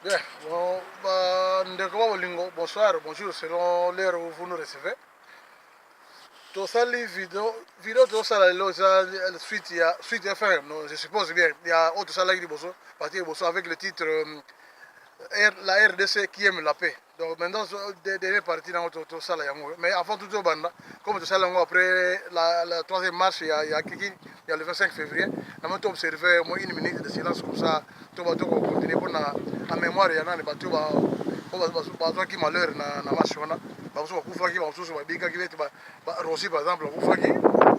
Bien, bon, bah, bonsoir, bonjour, selon l'heure où vous nous recevez. Tout ça, les vidéos, tout ça, suite, il y a suite FM, non, je suppose bien. Il y a autre ça là qui dit bonsoir, partie bonsoir avec le titre la RDC qui aime la paix. Donc maintenant, dernière partie dans tout ça là, mais avant tout ça, comme tout ça là, après la troisième marche, il y a le 25 février, nous avons observé au moins une minute de silence comme ça, tout va continuer pour la mémoire, il y en a des bateaux, bateau qui malheur na marche on a, bateau qui va bateau va bika qui va être Rossi par exemple, kufaki,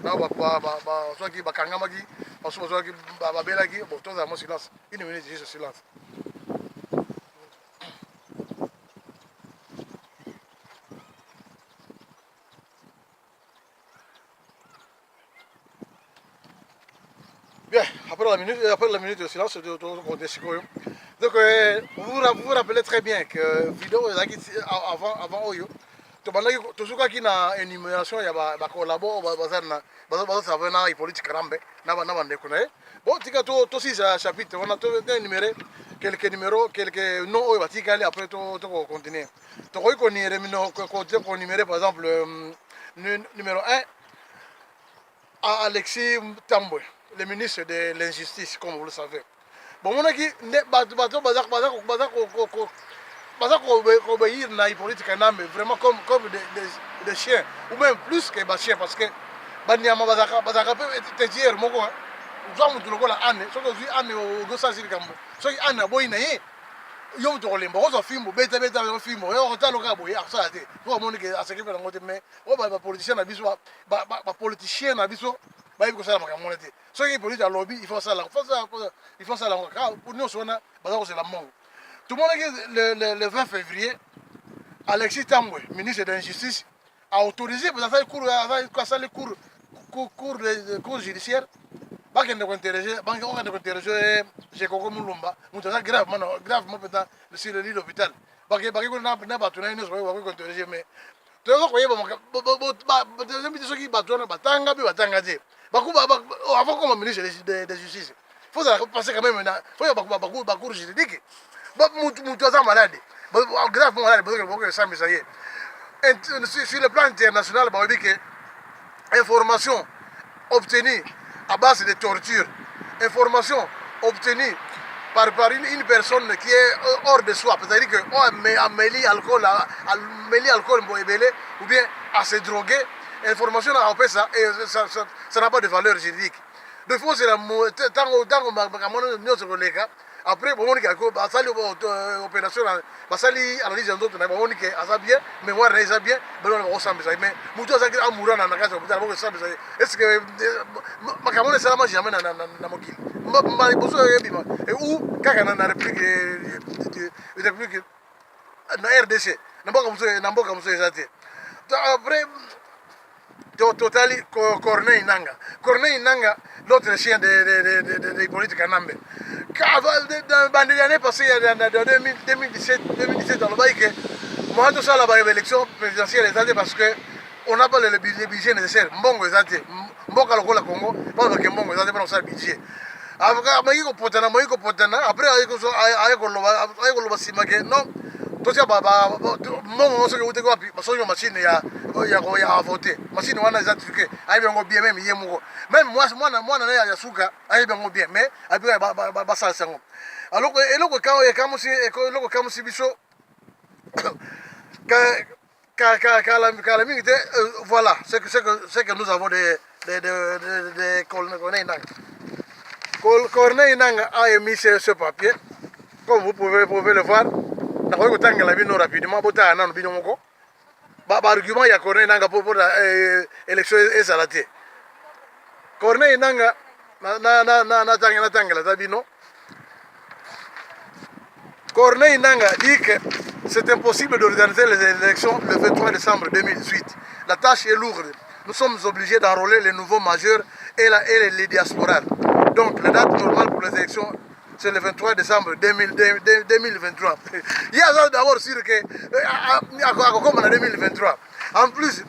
na bateau qui va kangamaki, bateau qui va belaki, bon tout ça, silence, une minute juste silence. Bien, après la minute de silence, on décide. Donc, vous vous rappelez très bien que vidéo avant Oyo, tout ce qui a une énumération, il y a collabo, ça va dans politique rambe, bon, tout aussi chapitre, on a tout énuméré quelques numéros, quelques noms, après tout continuer. Donc, on y numérer par exemple numéro 1, Alexis Tambwe, le ministre de l'injustice, comme vous le savez. Bon, on a dit, obéir na politique vraiment comme des chiens, ou même plus que des chiens, parce que Banyama Bazaka peut te dire, Moko, nous avons tout le monde à Anne, ce que je dis Anne au Gossa Silikambo, ce qui Anne a beau inaye. Yo to le mbo zo film beta film yo ta loka boye asa te to mo ni ke aseke pe ngote me o ba politicien na biso ba politicien na biso ba ibi ko sala maka monete so ki politique lobby il faut ça la ka pour nous sona ba ko c'est la mongo tout le monde que le 20 février Alexis Tambwe ministre de l'injustice a autorisé pour faire cours judiciaire bakende ko interroger banque on ko interroger j'ai koko mulumba mutaza gravement peut-être sur le lit d'hôpital baki ko na batuna ino so ko interroger mais to ko yeba maka soki batuna batanga bi batanga je bakuba avant comme ministre de justice faut ça passer quand même na faut baku juridique mutaza malade gravement malade parce que ça mais ça y est sur le plan international ba que information obtenue à base de torture, information obtenue par une personne qui est hors de soi, c'est-à-dire que amélie alcool ou bien à se droguer, information a fait ça et ça n'a pas de valeur juridique. De fois c'est la après bon on dit que basali opération basali analyse d'autres na bon on dit que ça bien mémoire na ça bien ben on va ensemble ça mais muto ça amura na casa hôpital bon ça est-ce que makamone ça ma jamais na mokili mba boso yebima et où kaka na république na RDC na mboka muso ezate après totali Corneille Nanga l'autre chien des politiques en Ambe. Dans les années passées, en 2017, dans le bail que moi tout ça là-bas, l'élection présidentielle est parce que on n'a pas le budget nécessaire. Mbongo est athée. Mboka lokola Congo, pas parce que Mbongo est athée, pas dans le budget. Après, avec le Simake, non. Tout ça, mon ce que vous avez parce que machine ya voter machine wana za truquer ayi bengo bien même yemoko même moi na ya suka ayi bengo bien mais abi ba ça sango alors que eloko quand si biso la minute voilà c'est que nous avons des Corneille Nanga a émis ce papier comme vous pouvez le voir. Nakoki kotangela bino rapidement botala nano bino moko argument ya Corneille Nanga pour élection ezala te Corneille Nanga natangela ta bino Corneille Nanga dit que c'est impossible d'organiser les élections le 23 décembre 2018. La tâche est lourde. Nous sommes obligés d'enrôler les nouveaux majeurs et les diasporales. Donc la date normale pour les élections c'est le 23 décembre 2023. Il y a d'abord sûr que comme en 2023. En plus,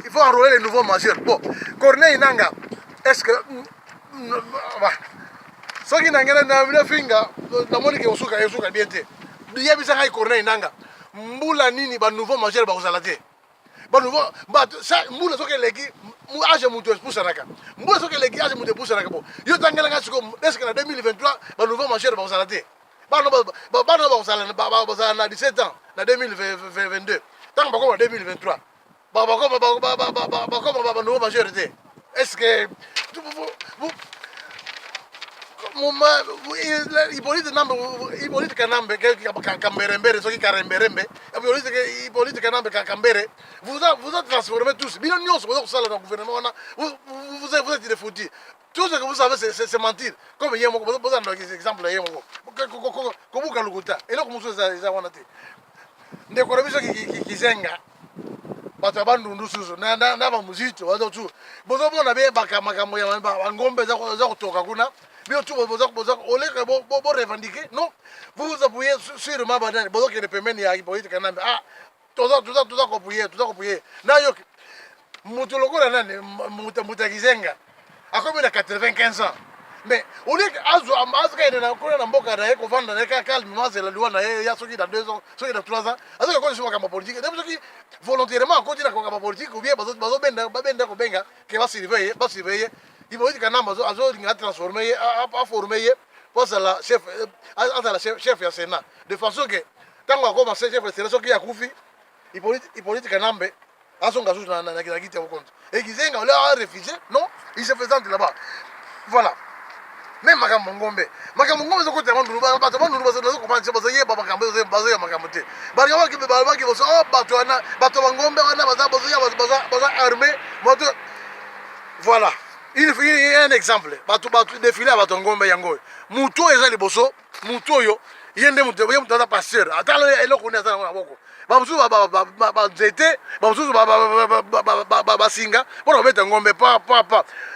il faut enrôler les nouveaux majeurs. Bon, Corneille Nanga, est-ce que soki nangena na mina finga na moni ke osuka bien te yebisa ngai corneille nanga mbula nini ba nouveau majeur ba kozala te ba nouveau ba sa mbula soki eleki mu age mutu epusanaka mbula soki eleki age mutu epusanaka bo yo tangela nga siko eske na 2023 ba nouveau majeur ba kozala te bana ba kozala na 17 ans na 2022 tant bakoma 2023 bakoma ba nouveau majeur te est-ce que Hippolyte Kanambe Kamberembere soki Karemberembe Hippolyte Kanambe Kambere vous êtes transformés tous bien nous sommes dans le gouvernement vous êtes des foutus tout ce que vous savez c'est mentir comme hier vous avez un exemple hier kobuka lukuta et là comme ça wana te ndeko na biso kizenga bato ya bandundu susu na bamuzito bazotu bozomona be makambo ya bangombe za kotoka kuna bien tout oleka bo revendiquer non vous vous appuyez sur ma banane bozo ke pemeni ya Hippolyte Kanambe tuza kopuye na yo mutu lokola nani mutakizenga akomi na 95 ans mais oleka azuka ina na mboka na yeko vanda na calme mazela liwa na ya soki dans 2 ans soki dans 3 ans azuka ko shima kama politique ndipo soki volontairement ko tina ko kama politique ou bien bazo benda ko benga ke ba surveiller Hippolyte Kanambe azolinga transformer a former pour la chef ya Sénat de façon que tant qu'on commence chef de Sénat soki ya kufi Hippolyte Kanambe asonga sous na kiti ya compte et Kizenga on l'a refusé non il se présente là-bas voilà même makambo ngombe zo ko tellement nduluba bato bazo comprendre bazo yeba makambo bazo ya makambo te bali waki balbaki boso bato bangombe wana bazo armé moto voilà il y a un exemple bato défilé bato ngombe yango muto eza liboso muto yo yende muto ata pasteur atalo eloko ni ata na boko bamusu ba nzete bamusu ba singa pour mettre ngombe pa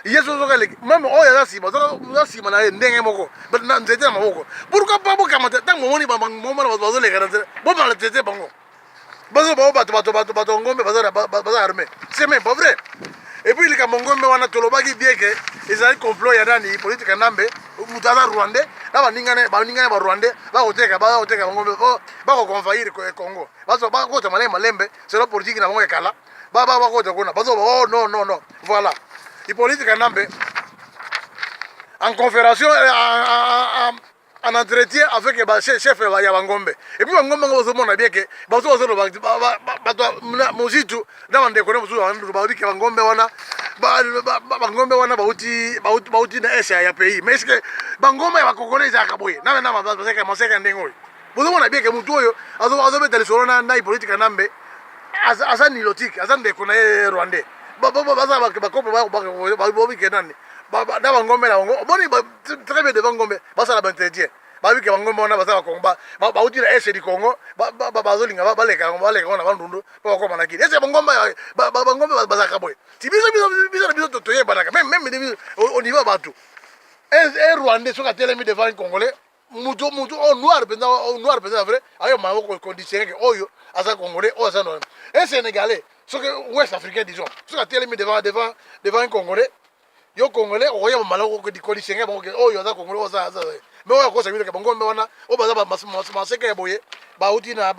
yeso zo kale même oya za sima na ndenge moko na nzete na maboko pourquoi pas boka mata tango moni ba bazo le garantir bo ba le tete bango bato ngombe bazo armé c'est même pas vrai. Et puis les Kamongombe wana tolobaki bien que ils ont complot ya nani Hippolyte Kanambe mutaza rwandais na baningane ba rwandais ba oteka Ngombe ba ko convaincre ko Congo bazo ba ko tamale malembe c'est la politique na bango kala ba ko takona bazo oh non voilà Hippolyte Kanambe en conférence en entretien avec le chef ya Bangombe et puis Bangombe ngo zomona bien que bazo mozitu na bande ko mozu ba biki Bangombe wana Bangombe wana bauti na esa ya pays mais est-ce que Bangombe ya bakongolais za kaboye na maseka ndengo bozo mona bien que mutu oyo azo beta le solo na Hippolyte Kanambe asa nilotique asa ndeko na rwandais baza bakope ba biki nani na Bangombe na bongo boni très bien devant Ngombe basa la bantretien babi ke Bangombe wana basa bakomba bauti na ese di Congo bazolinga baleka na bandundu po ko manaki ese Bangombe basa kaboy ti biso totoye banaka même au niveau batu un Rwandais soka telemi devant un Congolais mutu noir penza vrai ayo mako conditionné que oyo asa Congolais o asa non un Sénégalais soka ouest africain disons soka telemi devant un Congolais yo Congolais oya maloko ko di conditionné bon oh yo za Congolais oza mais oya ko sa bile ke Bangombe wana o baza maseka ya boye bauti na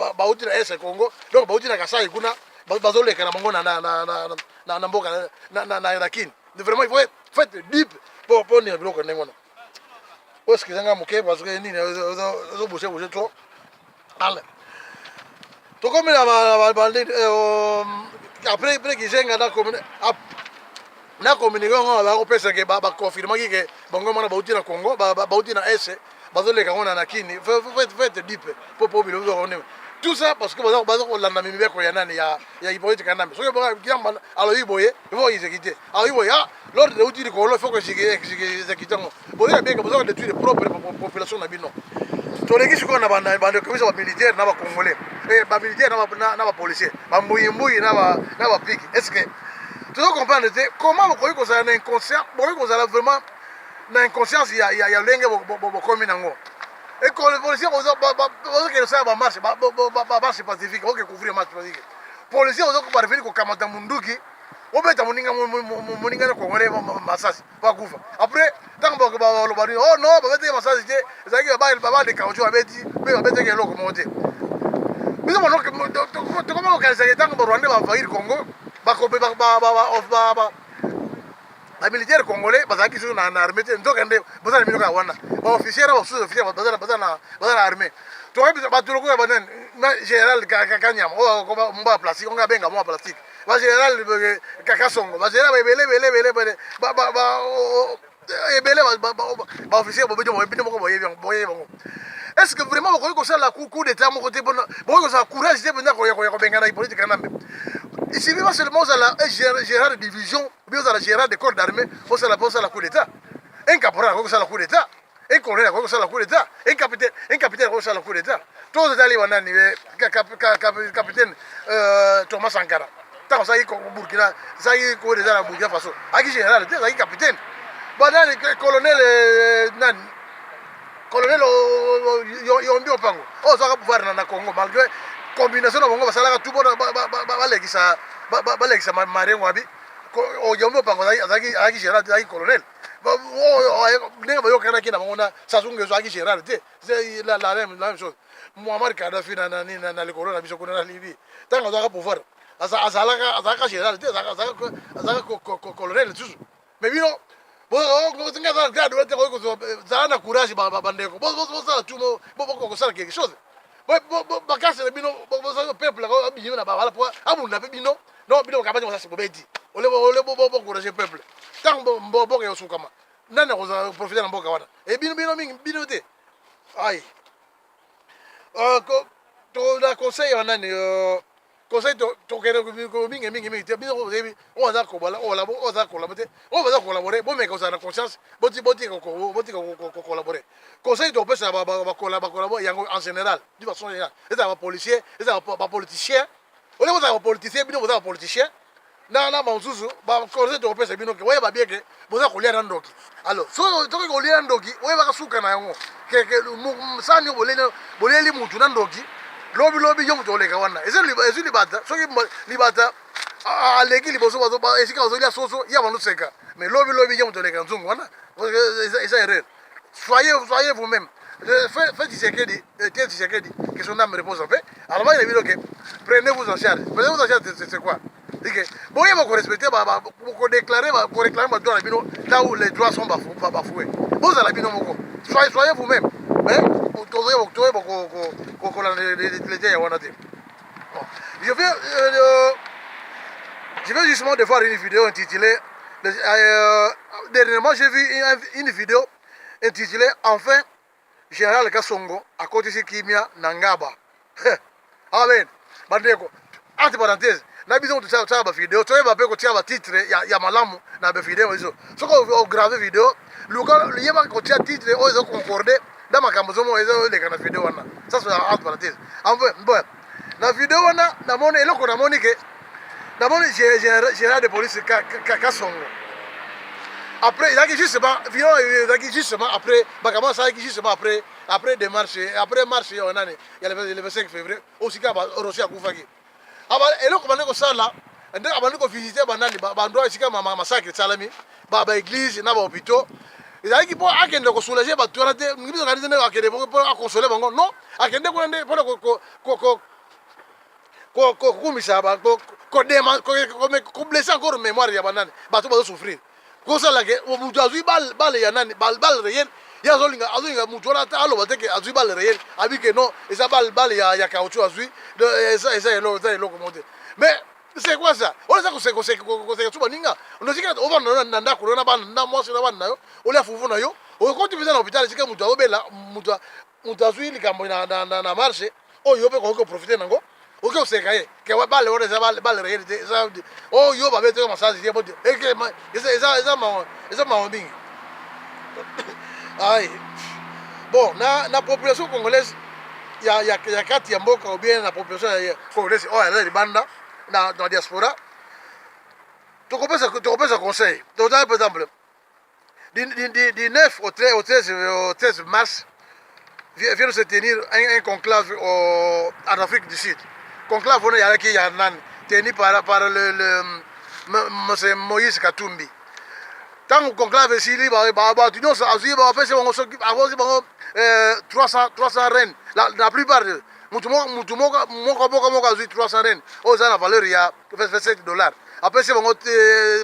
ese Congo donc bauti na Kasai kuna bazoleka na bango na mboka na kin vraiment il faut faire deep pour ne bloquer ngona o skizanga muke parce que nini zo boucher trop allez to comme la après Kizenga na commune na communiqué on va opesa ke ba confirmer que Bangombe na bauti na Congo bauti na ese bazoleka ngona na kini fait deep pour bilo on tout ça parce que bazo landa mimibeko ya nani ya Hippolyte Kanambe so que kiamba alo iboye il faut exécuter alors iboye l'ordre de outil ko lo faut que exécuter boye bien que besoin de tuer propre population na bino to leki siko na bande ko bisa ba militaire na ba congolais et ba militaire na ba policier ba mbuyi na ba piki est-ce que tu dois comprendre comment vous ko ça na inconscient ko ça vraiment na inconscience ya lenge bo komi nango et quand les policiers que ça va marcher marche pacifique OK couvrir marche pacifique policiers ont parvenir ko kamata munduki obeta moninga na congolais masasi bakufa après ntango baloba nini oh non babetaki masasi te ezalaki babandeka ojo babeti mpe babetaki eloko moko te biso tokoma kokanisaka ntango barwandais bavahir congo bamilitaire congolais bazalaki susu na armée te nzokende boza na bino kaka wana baofficier na basous-officier baza na armée toyebi bato lokola banani général kanyama oyo mboya plastique onga abenga mwa plastique bagénéral kakasongo bagénéral ebele baofficier bobino moko boyebi bango est ce que vraiment bokoki kosala coup d'état moko te bokoki kosala courage te mpenza kobengana politique kanambe il suffit pas seulement ozala gérard de division ou bien ozala gérard de corps d'armée osala coup d'état un caporal akoki kosala coup d'état un colonel akoki kosala coup d'état un capitaine akoki kosala coup d'état tozo ezali banani capitaine Thomas Sankara ntango azalaki burkina azalaki coup d'état na burkina faso azalaki général te azalaki capitaine banani colonel nani colonel Yombi Opango oyo azwaka pouvoir na Congo malgré combinaison na bango basalaka tu mpona balekisa marengo abi Yombi Opango azalaki général te azalaki colonel ndenge bayokanaki na bango na Sassou Nguesso azalaki général te la même chose Muammar Kadhafi na likolo na biso kuna na Libye ntango azwaka pouvoir azalaka général te azalaka colonel lisusu mais bino zala na courage bandeko bosala tumo bokosala quelque chose bakasi na bino peuple abimi na babala po abunda mpe bino no bino bokabani kosasi bobeti ole bokourage peuple ntango mboka yosukama nani akozala profite na mboka wana e bino mingi bino te ai na conseil wanani conseil tokende mingi te bino oyebi oyo aza kolabore te oyo baza kolabore bomeka kozala na conscience botika kokolabore conseil topesa bakolabore yango en général du façon générale ezala bapolicier ezala bapoliticien ole bozala bapoliticien bino boza bapoliticien na mosusu baconseil topesa bino ke oyeba bien ke boza kolia na ndoki alors soki kolia na ndoki oyebaka suka na yango sani boleli mutu na ndoki lobi yo mutu oleka wana ezwi libata soki libata aleki liboso esika bazolia soso ya bandoseka mais lobi yo mutu oleka nzungu wana eza erreur soyez vous-même faites Tshisekedi que son âme repose en paix alors il a dit ok prenez-vous en charge c'est quoi bon il faut respecter pour déclarer pour réclamer ma droit là où les droits sont bafoués vous allez bino moko soyez vous-même je vais justement de voir une vidéo intitulée dernièrement j'ai vu une vidéo intitulée enfin Général Kasongo à côté de Kimia Nangaba amen bandeko entre parenthèses na biso tusa ba vidéo to yeba pe ko tia ba titre ya malamu na ba vidéo hizo soko grave vidéo luka yeba ko tia titre o zo concorder dans makambo zomo ezo le kana vidéo wana ça c'est entre parenthèses enfin bon na vidéo wana na moni eloko na moni ke na moni général de police Kasongo après il a justement vidéo il a justement après bakama ça qui justement après des marches après marche on a il y a le 25 février aussi ka Russia kufaki aba eloko bandeko sala nde abandiko visiter banani bandwa esika massacre salami ba église na ba hôpitaux ezalaki mpo akende kosoulage bato wana te biso kanisi nde akende mpo akonsole bango non akende kuna nde mpona kokumisa koblesse encore mémoire ya banani bato bazosouffrir kosalake mutu azwi bale ya nani bale réel ye azolinga mutu wana aloba teke azwi bale réel abi ke non eza bale ya caoutchouc azwi eza eloko mo te mais c'est quoi ça on eza koseka baninga ondosika ovanda na ndako na bana na mwasi na bana na yo olia fufu na yo okoti mpenza na hôpital esika mutu azobela mutu azwi likambo na marche oyo yo mpe kokoki koprofite nango okoki koseka ye ke bale wana eza bale réel te oyo babeteka masasi te bote eza mawa mingi ai bon na population congolaise ya kati ya mboka ou bien na population congolaise oyo aza libanda na diaspora tokopesa conseil totala par exemple du 9 au 13 mars vient de se tenir un conclave en Afrique du Sud conclave on a qui ya nan tenu par c'est Moïse Katumbi. Tant qu'on conclave ici, il va y 300 rennes. La plupart, mon 300 rennes. Aux la valeur, il y a $7. Après, c'est mon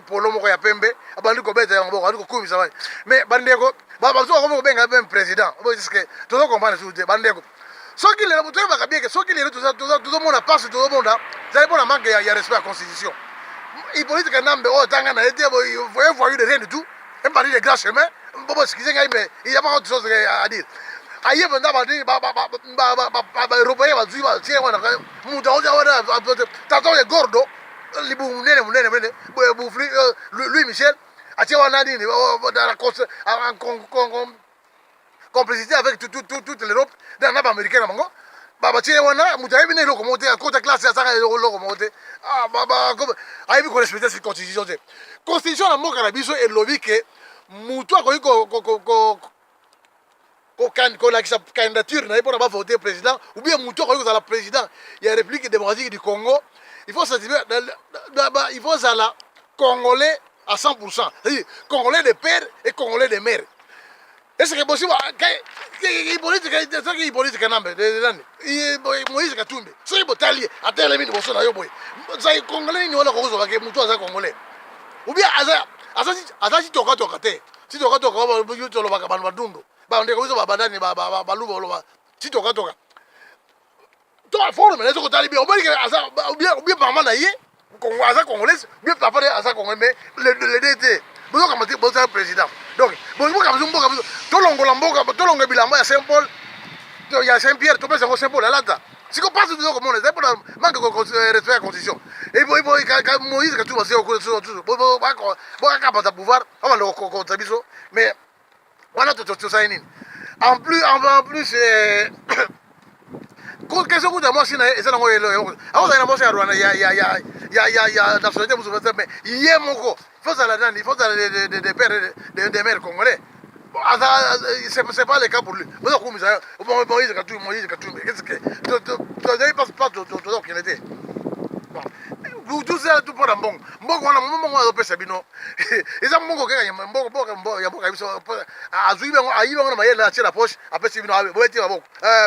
pour l'homme qui a pembe. Mais, Bandeko, un président. Tout le monde comprend. Bandeko. Ce qu'il est, tout le monde a passé, tout le monde a. Vous avez pas manqué, il y a respect à la Constitution. Il politique nambe oh tanga na été voyez de rien du tout un parti de grand chemin bon excusez mais il y a pas autre chose à dire aïe banda européen va dire tiens on a muta wana tato de gordo libu nene boufli Louis Michel a tiens on a dit dans la complicité avec toute l'Europe dans la américaine mango baba tie wana mutayebi ne lokomote akota classe ya saka lokomote ah baba ayebi ko respecter cette constitution te constitution na mboka na biso elobi ke mutu akoki ko lakisa candidature na ye mpona bavoter président ou bien mutu akoki kozala président ya république démocratique du Congo il faut zala congolais à 100%, c'est-à-dire congolais de père et congolais de mère. Est-ce que possible que politique nambe Moïse Katumbi c'est botali atele mini boso na yo boy ça congolais ni wala ko zo ka mutu aza congolais ou bien aza toka te si toka ba yo tolo ba bantu badundu ba ndeko zo ba bandani ba luba loba si toka to forme les ko tali bien aza ou bien maman na ye Congo aza congolais bien papa aza congolais mais le DT bozo kamati bozo président donc bozo kamati mboka tolongola mboka tolonga bilamba ya Saint-Paul ya Saint-Pierre to pesa ko Saint-Paul alata siko passe de comme on est pour manque de respect à la constitution et Moïse Katumbi c'est au ba ka pouvoir on va le contabiso mais on a tout ça en plus question que moi si na eza nango elo aho za na mosa ya Rwanda ya nationalité musulmane mais yé moko faut ça la nani faut ça des pères des mères congolais c'est pas le cas pour lui vous comme ça Moïse Katumbi qu'est-ce que tu pas tout qu'il était bon tout ça tout pour un bon wana mbongo wa pesa bino eza mbongo kaka mbongo ya mboka biso azui bango ayi bango na mayela tira poche apesi bino bo eti babo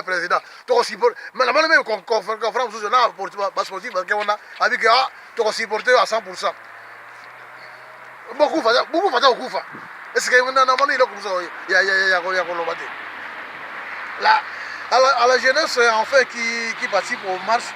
président to support mais la même conférence sous na pour ba sportif parce que on a avec to supporter à 100%. Beaucoup fata okufa est-ce que on a moni ile kuzo ya kolobate là à la jeunesse enfin qui participe aux marches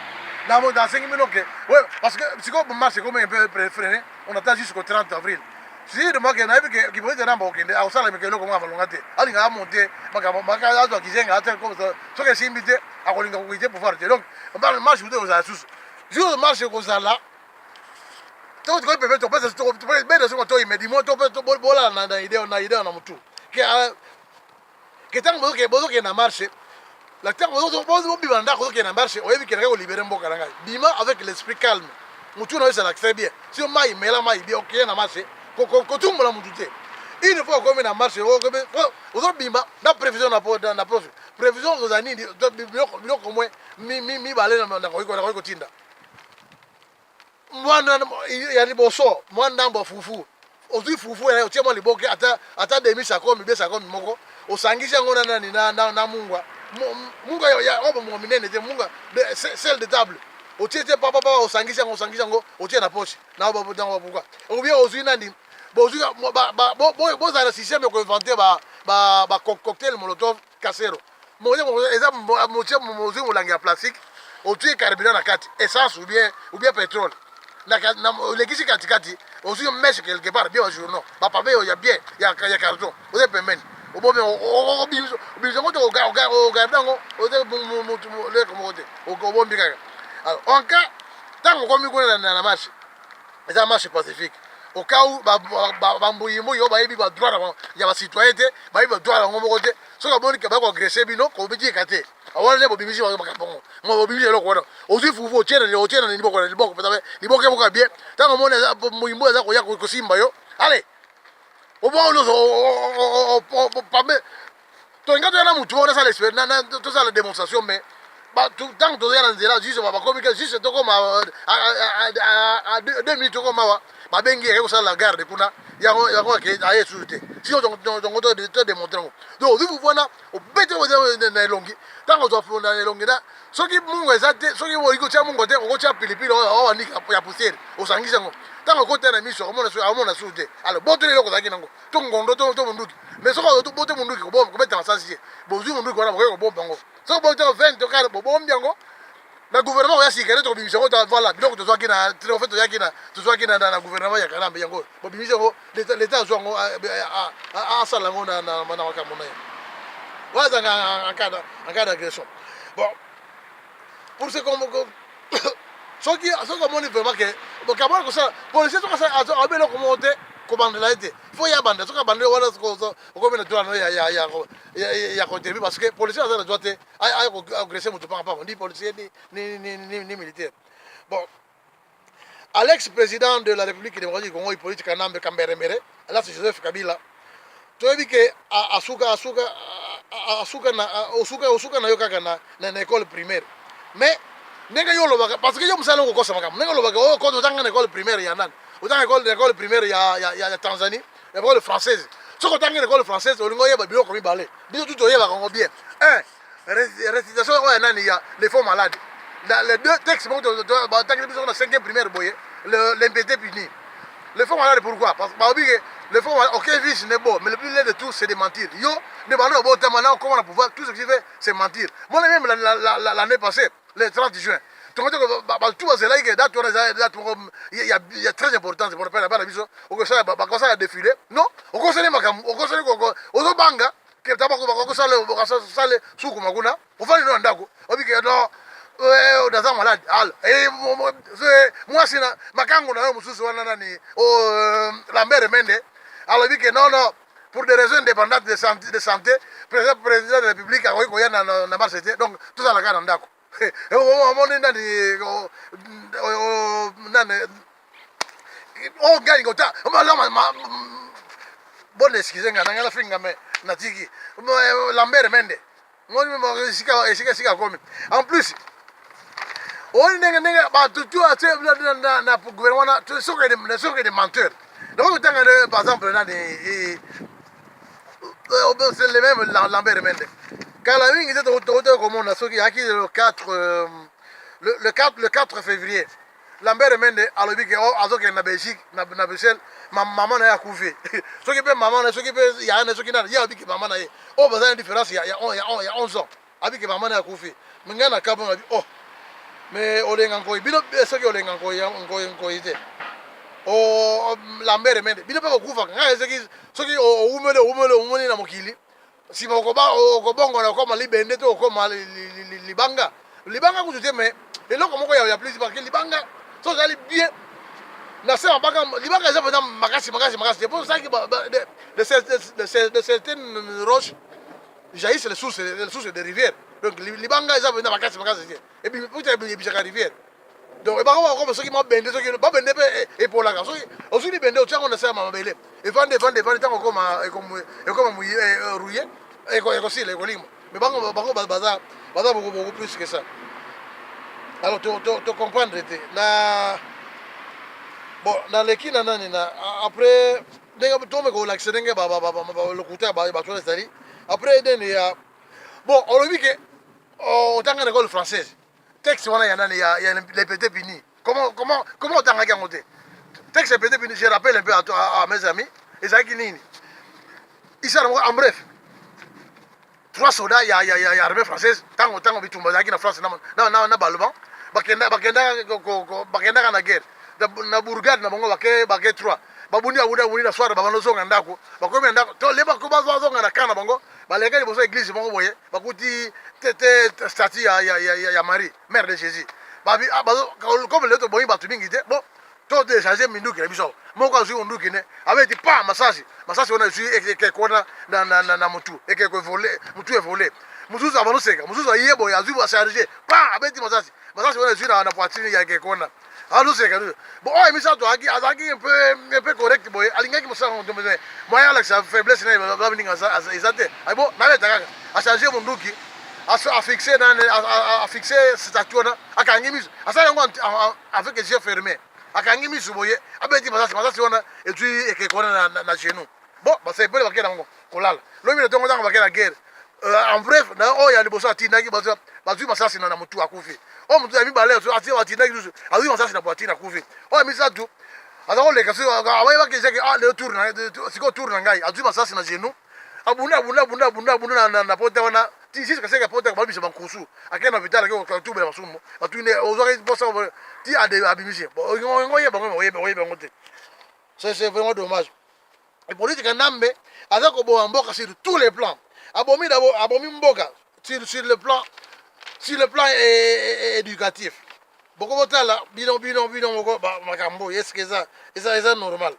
dans 5 minutes, okay. Ouais, parce que si on marche comme un peu freiné, on attend jusqu'au 30 avril. Si de moi qui n'a pas qui peut être dans le Kenya, au salon mais que l'on va l'ongate. Ali nga monter, maka azo kizenga ata comme ça. Ce que c'est invité à kolinga kuité pour faire. Donc, on parle de marche vous aux sous. Jour de marche comme ça là. Tout ko peut pas se to ben so to immédiatement to bola na idée na mutu. Que tant que na marche la terre vous bibanda ko ke na marché oyebi ke ko libérer mboka nanga bima avec l'esprit calme mutu na ça très bien si on mai mela mai bien ok na marché ko tumbola mutu te une fois comme na marché o bima na prévision na profit prévision aux années biloko moins mi balé na ko tinda mwana ya liboso mwana mbo fufu ozui fufu ya otiema liboke ata demi sakomi be sakomi moko osangisha ngona nani na mungwa munga ya obo mo minene te munga celle de table otiete papa osangisha ngo otie na poche na obo dango pourquoi ou bien ozui nani bozui bo za système ko inventer ba cocktail molotov casero mo eza mo ozui molangi ya plastique otie carburant na kati essence ou bien pétrole na lekisi katikati ozui mèche quelque part bien au journaux ba pavé ya bien ya carton oze pembeni obobe obizo to ogardango oze le komote obombi kaka alors en cas tango komi ko na marche eza marche pacifique au cas où bambuyimo yo bayebi ba droit ya ba citoyen te bayebi ba droit ngo moko te soka boni ka ba ko agresser bino ko biji kate awala le bobimisi ba makapongo ngo bobimisi lo ko ozi fufu ochena ni liboko petabe liboko boka bien tango mona muyimbo eza ko ya ko simba yo allez au bon nous pas to ngato na mutu ona sala expert na to sala démonstration mais ba tout tant to ya nzela juste ba comme que juste to comme à 2 minutes comme wa babengi yeke kosala la garde kuna yango ke aye sulu te si on te démontrer ngo donc vivu wana obete na elongi ntango ozwa na elongi na soki mungu eza te soki olingi otya mungu te okotya pilipili owanika ya poussière osangisi yango ntango okota na miso akomona sulu te alors botoli eloko ozalaki nango to ngondo to munduki mais soki bote munduki kobeta masasi ye bozwi munduki wana bokoki kobomba yango soki bote 20 to 40 bobombi yango na gouvernement oya sikere tokobimisa yango voilà biloko tozwaki na fait tozwaki na gouvernement ya kalambe yango bobimisa yango l'état azwa yango asala yango na makambo na ye wazanga en cas d'agression bon pour ce comme soki omoni vraiment ke kabona kosala policier soki abela komo te kobandela ye te fo ye abanda soki abandeli wana okomena tolano ya koterbi parce que policier aza na droit te aya koagresse moto pangapanga ni policier ni militaire bon à l'ex-président de la République démocratique du Congo Hippolyte Kamberemere là c'est Joseph Kabila toyebi ke asuka na yo kaka na école primaire mais ndenge yo olobaka parce que yo mosala okokosa makambo ndenge olobaka oyo kote otanga na école primaire ya nani otanga école primaire ya Tanzanie école française soki otanga na école française olingi oyeba biloko mibale biso tuti oyebaka ngo bien récitation oyo ya nani ya les faux malades les deux textes batangi biso na 5e primaire boye l'impété puni les faux malades pourquoi parce que baobi ke les faux malades ok vice n'est beau mais le plus laid de tout c'est de mentir yo ne bando bota maintenant comment on pouvoir tout ce que tu fais c'est mentir moi même l'année passée le 30 juin tout c'est là que date il y a très important c'est pour pas la biso au ça a défilé non au conseil makam au conseil au banga que tabako ko sale suku makuna ufanye ndo ndako obi ke no odaza malade al moi sina makango na yo mususu wana nani Lambert Mende alors dit que non pour des raisons indépendantes de santé président de la République a koya na marché donc tout ça la kana ndako omoni nani gagne kota bon excusez nga ngala finga me natiki Lambert Mende ngoni mo sika komi en plus on n'est pas tout na gouvernement soki de menteur donc par exemple c'est le même Lambert Mende quand la ligne était au comment on a soki le 4 février Lambert Mende a dit que azoke na Belgique na Bruxelles maman na akufi soki pe maman na soki pe ya na soki na ya dit que maman na bazana différence il y a 11 ans a dit que maman na akufi mingana kabon a dit oh mais olenga ngoyi bino soki olenga ngoyi te o Lambert Mende bino pa kufa nga soki umele na mokili si okobongo na koma libende to okoma libanga kutu te mais eloko moko ya plus parce que libanga so zali bien na sema baka libanga eza vraiment makasi c'est pour ça que de certaines roches jaillissent les sources des rivières donc libanga eza vraiment makasi et puis peut-être bien rivière donc ba ko ko soki mo bende soki ba bende pe e polaka soki osuli bende o tsango na sema mabele e vande tango koma e comme mu rouiller e sile ko limo mais bango baza beaucoup plus que ça alors tu comprendre na bon dans l'équipe nani na après ndenge to me ko l'accès ndenge ba le couteau ba to les après dene ya bon on le dit que au tanga na école française texte wana ya nani ya les pétés finis comment tanga ki ngote texte pétés finis je rappelle un peu à mes amis et ça qui nini isa en bref 3 soldats ya armée française tango bitumba zaki na France na balban bakenda na guerre na bourgade na bango bake 3 babuni na soir babano zonga ndako bakomi ndako to leba ko bazonga na kana bango baleka liboso église bango boye bakuti tete statue ya Marie mère de Jésus babi comme le to boyi batu mingi te bon to de changer minduki na biso moko azu nduki ne abeti pa masasi wana azu eke kona na mutu eke ko voler mutu e voler mutu za bano seka mutu za yebo ya azu ba charger pa abeti masasi wana azu na poitrine ya eke kona alu seka bon oh emisa to azaki un peu correct boy alingaki musanga ndombe moya Alex a faiblesse na ba bininga ezate ay bon na leta kaka a charger munduki a fixer statue na akangi miso asa yango avec les yeux fermés akangi misu boye abeti masasi wana etu ekekona na chez nous bon basa epele bakena ngo kolala lobi letongo tanga bakena guerre en bref na oya liboso atindaki bazwi masasi na mutu akufi o mutu ya mibale atindaki lusu azwi masasi na poitrine akufi oya misatu azakoleka so abaye bakejaki le tour na siko tour na ngai azwi masasi na genou abunda na pota wana ti sisi kaseka pota ba bisa bankusu akena vitala ke tubela masumo batune ozwa bosa ti ade abimisi ngoye bango te c'est vraiment dommage et politique nambe azako bo mboka sur tous les plans abomi mboka sur le plan éducatif boko botala bino moko makambo est-ce que ça normal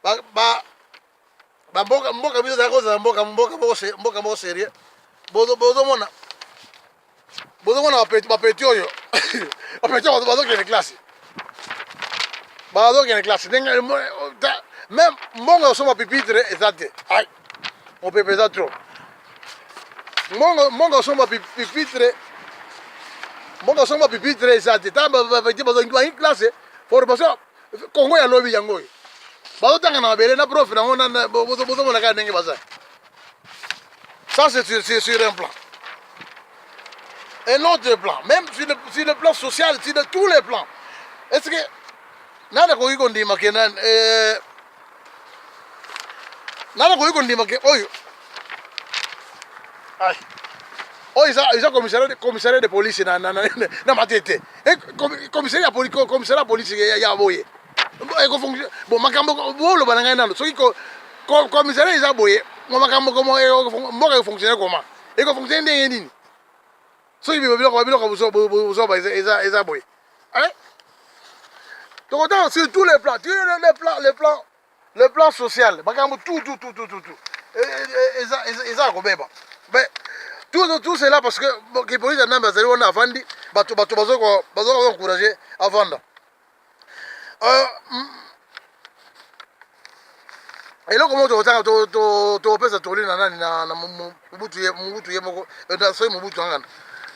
ba mboka biso za koza mboka moko sérieux bozo mona bapeti oyo bapeti bazokende classe même mbongo osoma pipitre eza te ai mopepe eza trop mbongo osoma pipitre eza te ta bapeti bazongi classe formation kongo ya lobi yango oyo bazotanga na mabele na prof nango bozomona kaka ndenge baza ça c'est sur un plan un autre plan même sur le plan social sur tous les plans est-ce que nana koki kondima ke nana koki kondima ke oyo ai oyo eza commissariat de police na matete commissariat ya police ya boye bon makambo boloba na ngai nano soki commissariat eza boye makambo mboka efonctionne comment ekofonctionne ndenge nini soki biloko bozoba eza boye donc sur tous les plans le plan social makambo tout eza kobeba mais tout cela parce que police nambe azali wana avandi bato bazoencourage avanda eloko moko tokotanga topesa toli na nani na mobutu ye moko soki mobutu angana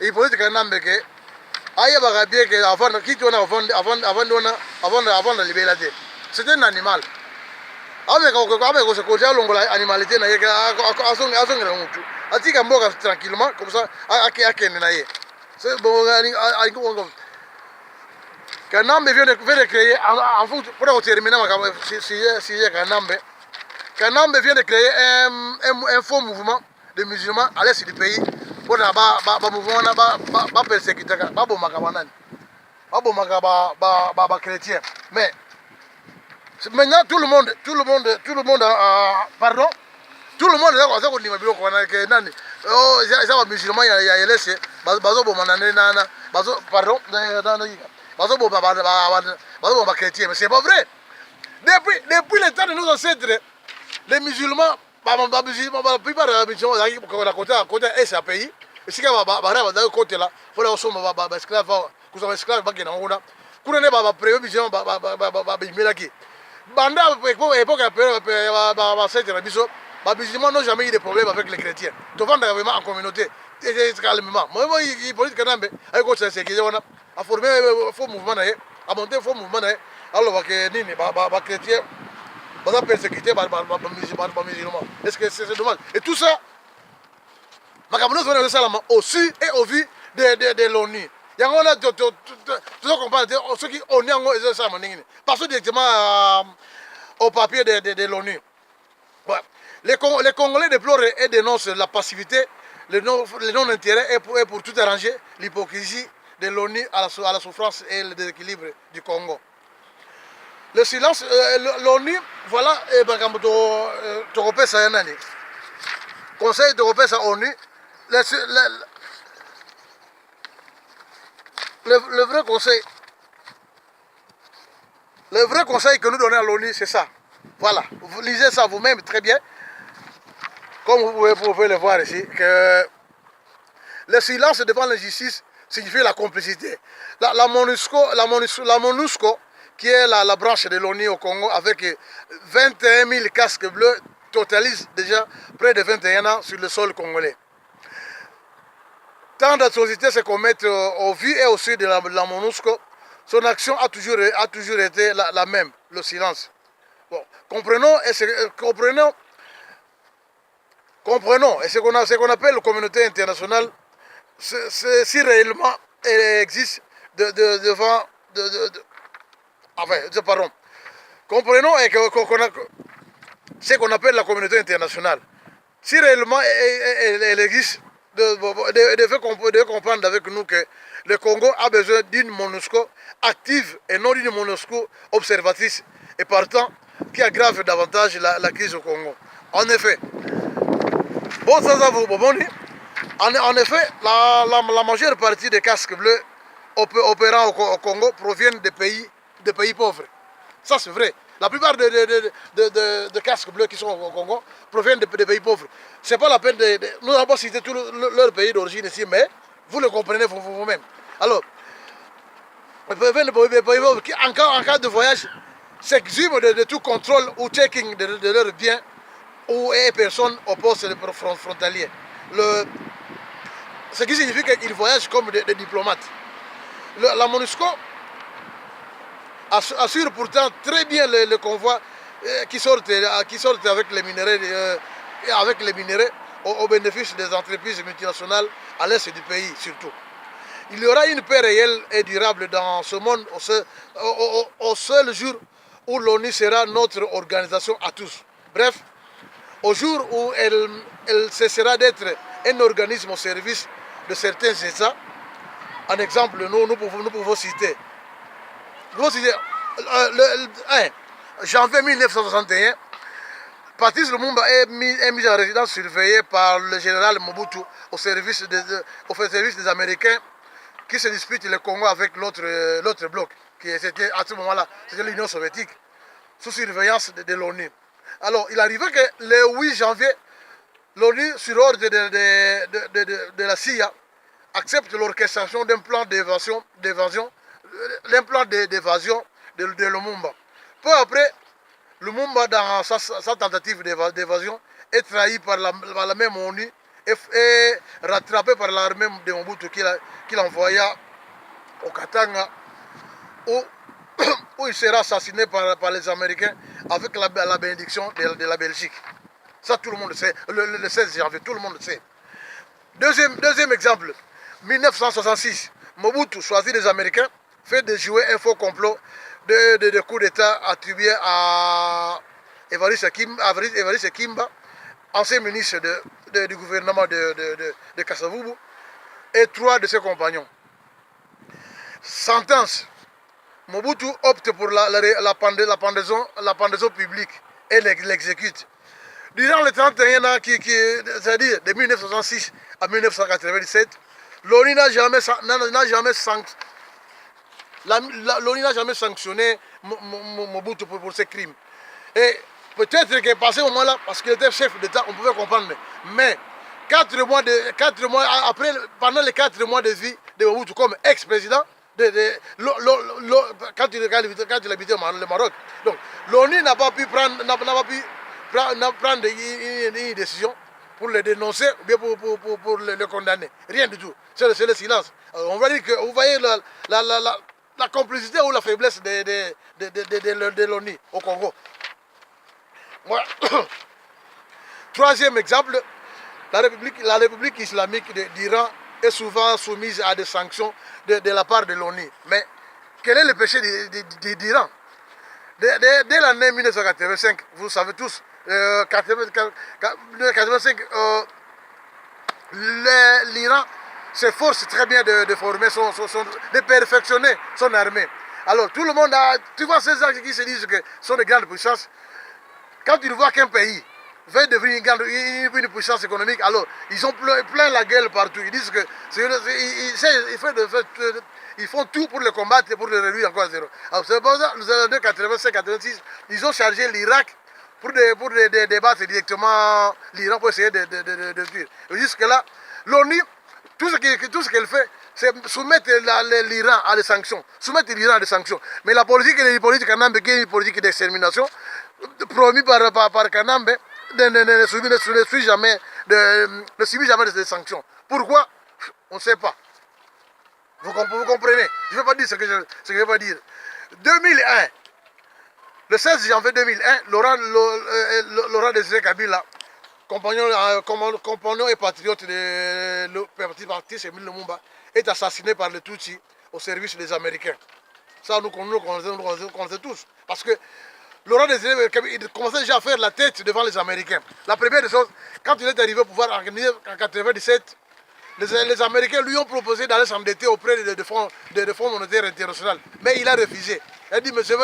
ipolitika nambe ke ayebaka bien ke avanda kiti wana avanda libela te c'est un animal ameka kosekote alongola animalité na ye azongela mutu atika mboka tranquillement comme ça akende na ye Kanambe vient de créer, en fait, pour terminer, Kanambe vient de créer un faux mouvement de musulmans à l'est du pays pour le mouvement persécuté, chrétien. Mais maintenant tout le monde, pardon, tout le monde est là, oh, ils musulmans, il y a laissé, pardon, chrétien, mais c'est pas vrai. Depuis le temps de nos ancêtres, les musulmans, la plupart des musulmans, côté est pays, et si vous avez côté là, il faut que esclaves, que vous esclaves, que vous avez prévu musulmans, Banda, époque, les musulmans n'ont jamais eu de problème avec les chrétiens. Tout le monde est vraiment en communauté. Calmement. Moi, il politique Kanambe, avec quoi c'est qui a formé un faux mouvement, a monté un faux mouvement, alors que les chrétiens sont persécutés par les musulmans. Est-ce que c'est dommage? Et tout ça, aussi et au vu de l'ONU. Il y a ceux qui ont passent directement au papier de l'ONU. Ouais. Les Congolais déplorent et dénoncent la passivité, le non-intérêt et pour tout arranger l'hypocrisie de l'ONU à la souffrance et le déséquilibre du Congo. Le silence, l'ONU, voilà, Conseil européen, ça ONU, le vrai conseil que nous donnons à l'ONU, c'est ça. Voilà, vous lisez ça vous-même très bien. Comme vous pouvez le voir ici, que le silence devant l'injustice signifie la complicité. La MONUSCO, qui est la branche de l'ONU au Congo, avec 21 000 casques bleus, totalise déjà près de 21 ans sur le sol congolais. Tant d'atrocités se commettent au vu et au sud de la MONUSCO son action a toujours été la même, le silence. Bon, comprenons, et ce qu'on appelle la communauté internationale, si réellement elle existe devant... enfin, pardon. Comprenons ce qu'on appelle la communauté internationale. Si réellement elle existe, de comprendre avec nous que le Congo a besoin d'une MONUSCO active et non d'une MONUSCO observatrice et partant qui aggrave davantage la crise au Congo. En effet, en effet, la majeure partie des casques bleus opérant au Congo proviennent des pays pauvres. Ça, c'est vrai. La plupart des casques bleus qui sont au Congo proviennent des pays pauvres. Ce n'est pas la peine nous n'avons pas cité tout leur pays d'origine ici, mais vous le comprenez vous-même. Alors, les pays pauvres qui, en cas de voyage, s'exhument de tout contrôle ou checking de leurs biens ou personnes au poste frontalier. Ce qui signifie qu'ils voyagent comme des diplomates. La MONUSCO assure pourtant très bien le convoi qui sortent avec les minéraux, au bénéfice des entreprises multinationales à l'est du pays surtout. Il y aura une paix réelle et durable dans ce monde au seul jour où l'ONU sera notre organisation à tous. Bref, au jour où elle cessera d'être un organisme au service de certains États. En exemple, nous pouvons citer. Janvier 1961, Patrice Lumumba est mis en résidence surveillée par le général Mobutu au service des Américains qui se disputent le Congo avec l'autre bloc, qui était à ce moment-là, c'était l'Union soviétique, sous surveillance de l'ONU. Alors, il arrivait que le 8 janvier, l'ONU, sur ordre de la CIA, accepte l'orchestration d'un plan d'évasion de Lumumba. Peu après, Lumumba, dans sa tentative d'évasion, est trahi par la même ONU et rattrapé par l'armée de Mobutu qu'il envoya au Katanga, où il sera assassiné par les Américains avec la bénédiction de la Belgique. Ça, tout le monde le sait. Le 16 janvier, tout le monde le sait. Deuxième exemple, 1966, Mobutu choisit les Américains, fait de jouer un faux complot de coup d'État attribué à Evariste Kimba, ancien ministre du gouvernement de Kassavubu, et 3 de ses compagnons. Sentence. Mobutu opte pour la pendaison publique et l'exécute. Durant les 31 ans, c'est-à-dire de 1966 à 1997, l'ONU n'a jamais sanctionné Mobutu pour ces crimes. Et peut-être qu'à ce moment-là, parce qu'il était chef d'État, on pouvait comprendre. Mais 4 mois après, pendant les 4 mois de vie de Mobutu comme ex-président, quand il habitait le Maroc, donc l'ONU n'a pas pu prendre une décision pour le dénoncer ou bien pour le condamner. Rien du tout. C'est le silence. Alors, on va dire que vous voyez la complicité ou la faiblesse de l'ONU au Congo. Voilà. Troisième exemple, la République islamique d'Iran est souvent soumise à des sanctions de la part de l'ONU. Mais quel est le péché d'Iran? Dès l'année 1985, vous savez tous, 1985, l'Iran s'efforce très bien de former de perfectionner son armée. Alors tout le monde tu vois ces gens qui se disent que sont de grandes puissances, quand ils voient qu'un pays veut devenir une puissance économique, alors ils ont plein la gueule partout. Ils disent que ils font tout pour le combattre et pour le réduire encore à zéro. Alors c'est pour ça que les années 85-86, ils ont chargé l'Irak pour débattre directement l'Iran pour essayer de tuer. Jusque-là, l'ONU, tout ce qu'elle fait, c'est soumettre l'Iran à des sanctions. Mais la politique Kanambe, qui est une politique d'extermination, promis par Kanambe, ne subit jamais des sanctions. Pourquoi? On ne sait pas. Vous comprenez? Je ne vais pas dire ce que je ne vais pas dire. 2001, le 16 janvier 2001, Laurent Désiré Kabila, compagnon et patriote de parti Émile Lumumba, est assassiné par les Tutsis au service des Américains. Ça, nous connaissons tous. Parce que Laurent Désiré Kabila commençait déjà à faire la tête devant les Américains. La première des choses, quand il est arrivé au pouvoir en 1997, les Américains lui ont proposé d'aller s'endetter auprès des fonds monétaires internationaux. Mais il a refusé. Il a dit, mais je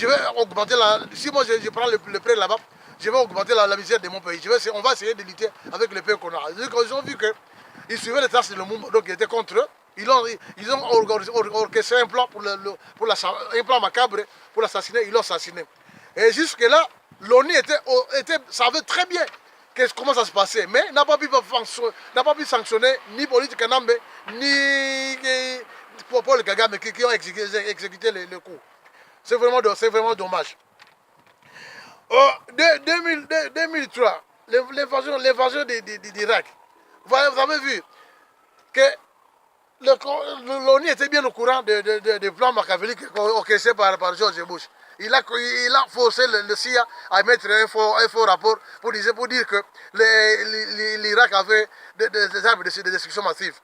vais augmenter si moi je prends le prêt là-bas, je vais augmenter la misère de mon pays. On va essayer de lutter avec le pays qu'on a. Ils ont vu qu'ils suivaient les traces de Lumumba, donc ils étaient contre eux. Ils ont orchestré un plan, un plan macabre pour l'assassiner. Ils l'ont assassiné. Et jusque-là, l'ONU savait très bien comment ça se passait, mais n'a pas pu sanctionner ni Police Kanambe, ni Paul Kagame qui ont exécuté le coup. C'est vraiment dommage. En 2003, l'invasion d'Irak, vous avez vu que l'ONU était bien au courant des plans machiavéliques orchestrés par George Bush. Il a forcé le CIA à mettre un faux rapport pour dire que l'Irak avait des armes de destruction massive.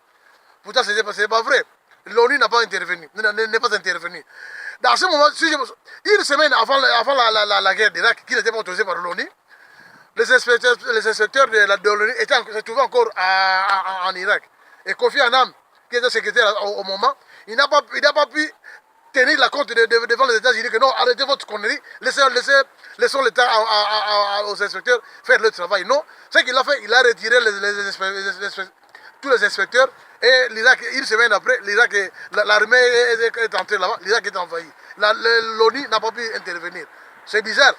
Pourtant, ce n'est pas vrai. L'ONU n'a pas intervenu, n'est pas intervenu. Dans ce moment, une semaine avant la guerre d'Irak, qui n'était pas autorisée par l'ONU, les inspecteurs de l'ONU se trouvaient encore en Irak. Et Kofi Annan, qui était secrétaire au moment, il n'a pas pu tenir la compte devant les États-Unis que non, arrêtez votre connerie, laissons l'État aux inspecteurs faire le travail. Non, ce qu'il a fait, il a retiré tous les inspecteurs et l'Irak, une semaine après, l'armée est entrée là-bas, l'Irak est envahi. L'ONU n'a pas pu intervenir. C'est bizarre.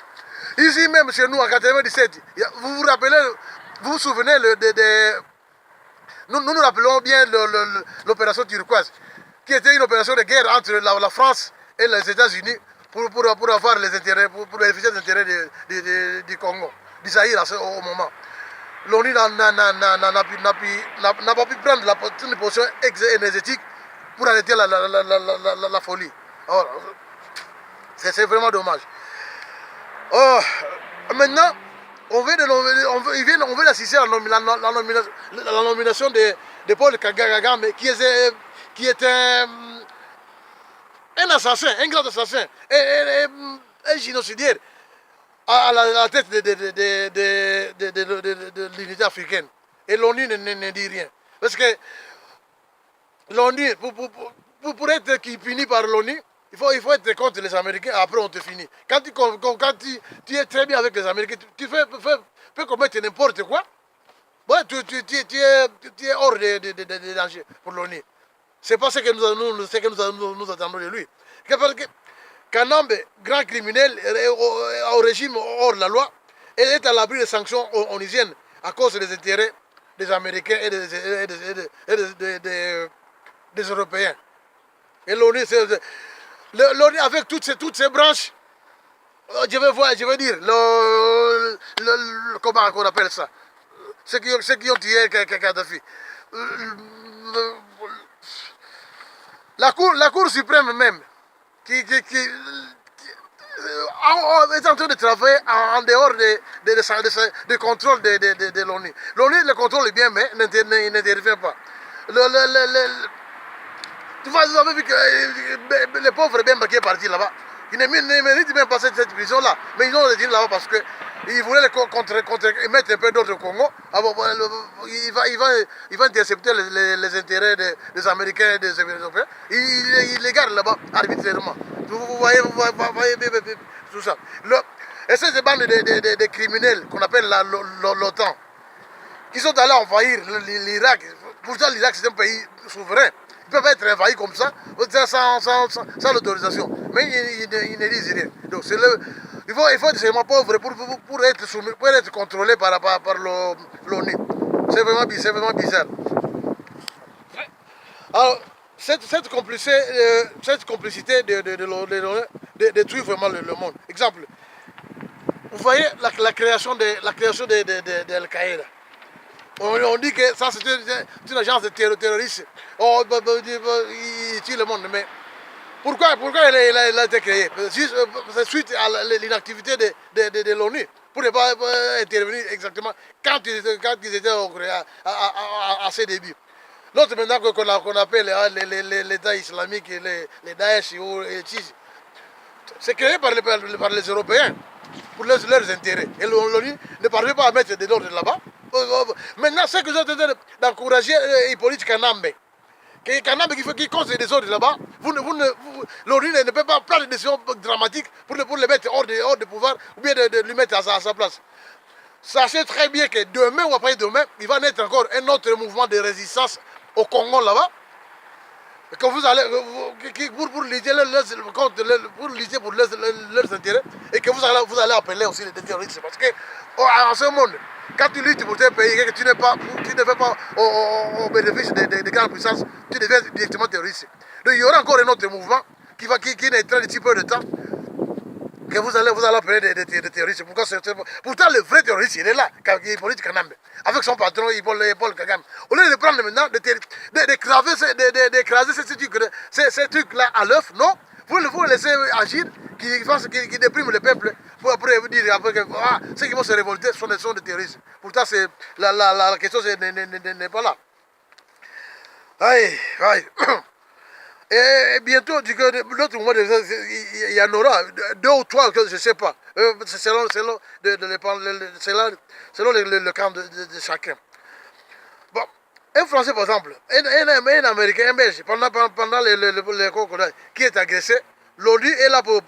Ici même chez nous, en 1997, vous vous souvenez nous nous rappelons bien l'opération turquoise, qui était une opération de guerre entre la France et les États-Unis pour avoir les intérêts, pour bénéficier des intérêts du Congo, du Zaïre au moment. L'ONU n'a pas pu prendre une position énergétique pour arrêter la folie. C'est vraiment dommage. Maintenant, on veut assister à la nomination de Paul Kagame, qui est un assassin, un grand assassin, un génocidaire à la tête de l'unité africaine. Et l'ONU ne dit rien. Parce que l'ONU, pour être puni par l'ONU, il faut être contre les Américains, après on te finit. Quand tu es très bien avec les Américains, tu peux commettre n'importe quoi. Ouais, tu es hors de danger pour l'ONU. C'est pas ce que nous attendons de lui. Kanambe, grand criminel, au régime hors de la loi, est à l'abri des sanctions onusiennes à cause des intérêts des Américains et des Européens. Et l'ONU, avec toutes ces branches, je vais dire, comment on appelle ça, ceux qui ont tué Kadhafi. La Cour suprême même, qui est en train de travailler en dehors de contrôle de l'ONU. L'ONU le contrôle bien, mais il n'intervient pas. Tu vois, vous avez vu que les pauvres Bemba qui est parti là-bas, ils ne méritent même pas cette prison-là. Mais ils ont retiré là-bas parce qu'ils voulaient mettre un peu d'autres au Congo. Il va intercepter les intérêts des Américains et des Européens. Il les garde là-bas arbitrairement. Vous voyez tout ça. Et ces bandes de criminels qu'on appelle l'OTAN, qui sont allés envahir l'Irak. Pourtant, l'Irak, c'est un pays souverain. Ils peuvent être envahis comme ça, sans l'autorisation. Mais ils ne disent rien. Donc, il faut être seulement pauvre pour être contrôlé par l'ONU. C'est vraiment bizarre. Alors, cette complicité de détruire vraiment le monde. Exemple, vous voyez la création d'Al-Qaïda. On dit que ça c'est une agence de terroristes oh, il tue le monde. Mais pourquoi il a été créé? C'est suite à l'inactivité de l'ONU pour ne pas intervenir exactement quand ils étaient à ses débuts. L'autre maintenant qu'on appelle l'État islamique, les Daesh ou les Tchis, c'est créé par les Européens pour leurs intérêts. Et l'ONU ne parvient pas à mettre des ordres là-bas. Maintenant, ce que j'ai train d'encourager Hippolyte Kanambe, qui cause des ordres là-bas, l'ONU ne peut pas prendre des décisions dramatiques pour le mettre hors de pouvoir ou bien de lui mettre à sa place. Sachez très bien que demain ou après-demain, il va naître encore un autre mouvement de résistance au Congo là-bas. Que vous allez pour lutter pour leurs intérêts et que vous allez appeler aussi les terroristes parce que en ce monde quand tu luttes pour tes pays et que tu ne fais pas au bénéfice des grandes puissances, tu deviens directement terroriste. Donc il y aura encore un autre mouvement qui naîtra d'ici peu de temps que vous allez appeler des terroristes. Pourtant, le vrai terroriste, il est là, Hippolyte Kanambe, avec son patron, Paul Kagame. Au lieu de prendre maintenant, d'écraser ces trucs-là à l'œuf, non, vous laissez agir, qui dépriment le peuple, pour après vous dire après que ceux qui vont se révolter sont des terroristes. Pourtant, la question n'est pas là. Aïe, aïe. Et bientôt, l'autre mois, il y en aura 2 ou 3, je ne sais pas, selon le camp de chacun. Bon, un Français, par exemple, un Américain, un Belge, pendant les Congolais, qui est agressé, l'ONU est là pour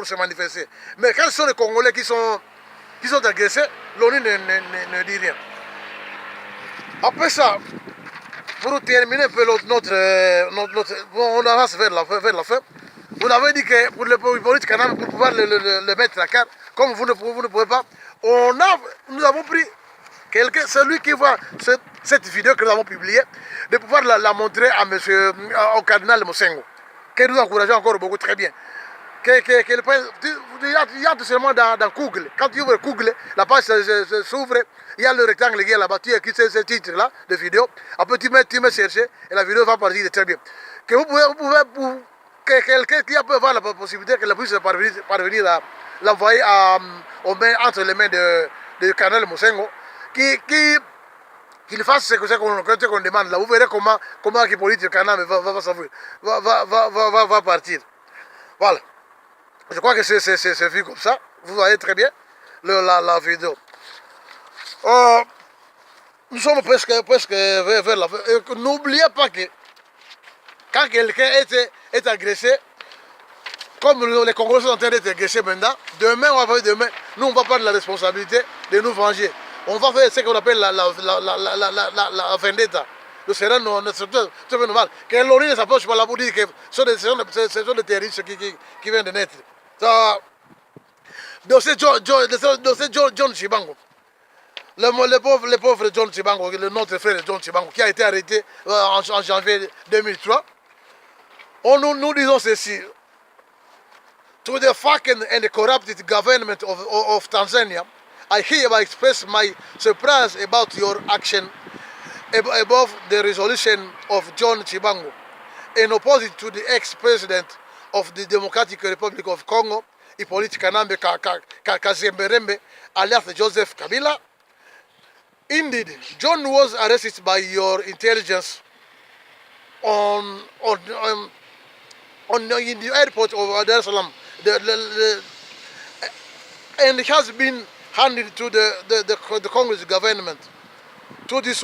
se manifester. Mais quand ce sont les Congolais qui sont agressés, l'ONU ne dit rien. Après ça, pour terminer un peu on avance vers la fin. Vous avez dit que pour le politique canal, pour pouvoir le mettre à carte, comme vous ne pouvez pas, nous avons pris celui qui voit cette vidéo que nous avons publiée, de pouvoir la montrer au cardinal Mosengo, que nous encourageons encore beaucoup, très bien. Il y a tout seulement dans Google. Quand tu ouvres Google, la page s'ouvre, il y a le rectangle qui est là-bas, tu écris ce titre-là de vidéo, après tu mets chercher et la vidéo va partir très bien. Que vous pouvez que quelqu'un qui peut avoir la possibilité qu'elle puisse parvenir à l'envoyer entre les mains de Canal Mosengo, qu'il fasse ce qu'on demande là. Vous verrez comment Hippolyte Kanambe va partir. Voilà. Je crois que c'est vu comme ça. Vous voyez très bien la vidéo. Nous sommes presque vers la fin. N'oubliez pas que quand quelqu'un est agressé, comme les Congolais sont en train d'être agressés maintenant, demain, nous on va prendre la responsabilité de nous venger. On va faire ce qu'on appelle la vendetta. Ce sera tout normal. Que l'ONU ne s'approche pas là pour dire que ce sont des terroristes qui viennent de naître. Dossier John Chibango. Le pauvre John Chibango, notre frère John Chibango, qui a été arrêté en janvier 2003. Nous disons ceci. To the fucking and corrupted government of Tanzania, I hereby express my surprise about your action above the resolution of John Chibango, in opposite to the ex-president of the Democratic Republic of Congo, Hippolyte Kanambe Kazemberembe, alias Joseph Kabila. Indeed, John was arrested by your intelligence in the airport of Dar es Salaam, and has been handed to the Congolese government, to his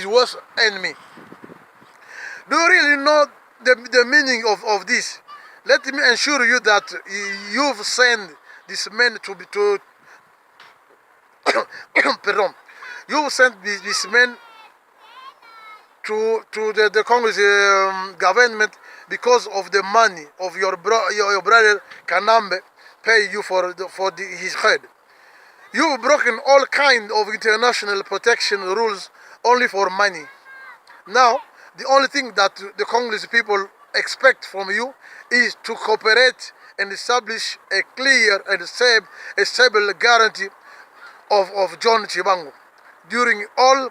worst enemy. Do you really know the meaning of this? Let me assure you that you've sent this man to pardon. You sent this man to the Congolese government because of the money of your brother Kanambe pay you for his head. You've broken all kind of international protection rules only for money. Now, the only thing that the Congolese people expect from you is to cooperate and establish a clear and stable guarantee of John Chibango. during all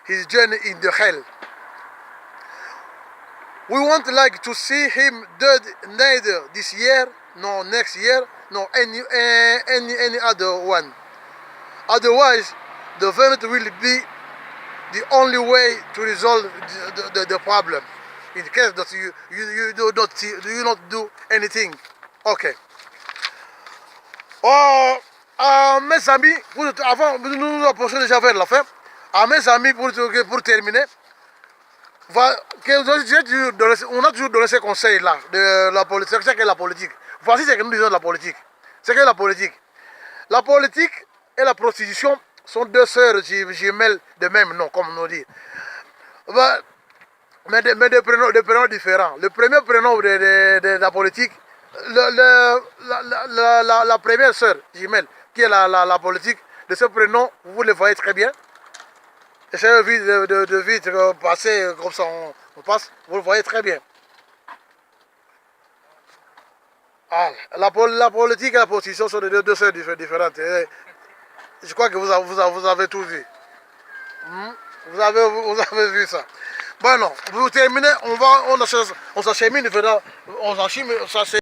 his journey in the hell. We want like to see him dead neither this year, nor next year, nor any other one. Otherwise, the verdict will be the only way to resolve the problem. In case that you do not do anything. Okay. Oh, mes amis, avant, nous approchons déjà vers la fin. À mes amis, pour terminer, on a toujours donné ces conseils-là de la politique. C'est que la politique. Voici ce que nous disons de la politique. C'est que la politique. La politique et la prostitution sont deux sœurs jumelles de même nom, comme on dit. Mais de prénoms différents. Le premier prénom de la politique, la première sœur jumelle, qui est la politique, de ce prénom, vous le voyez très bien. Essayez de vite passer comme ça, on passe, vous le voyez très bien. Ah, la politique et la prostitution sont deux sœurs différentes. Et je crois que vous avez tout vu. Vous avez vu ça. Bon, non, pour terminer, on s'achemine, on s'achemine.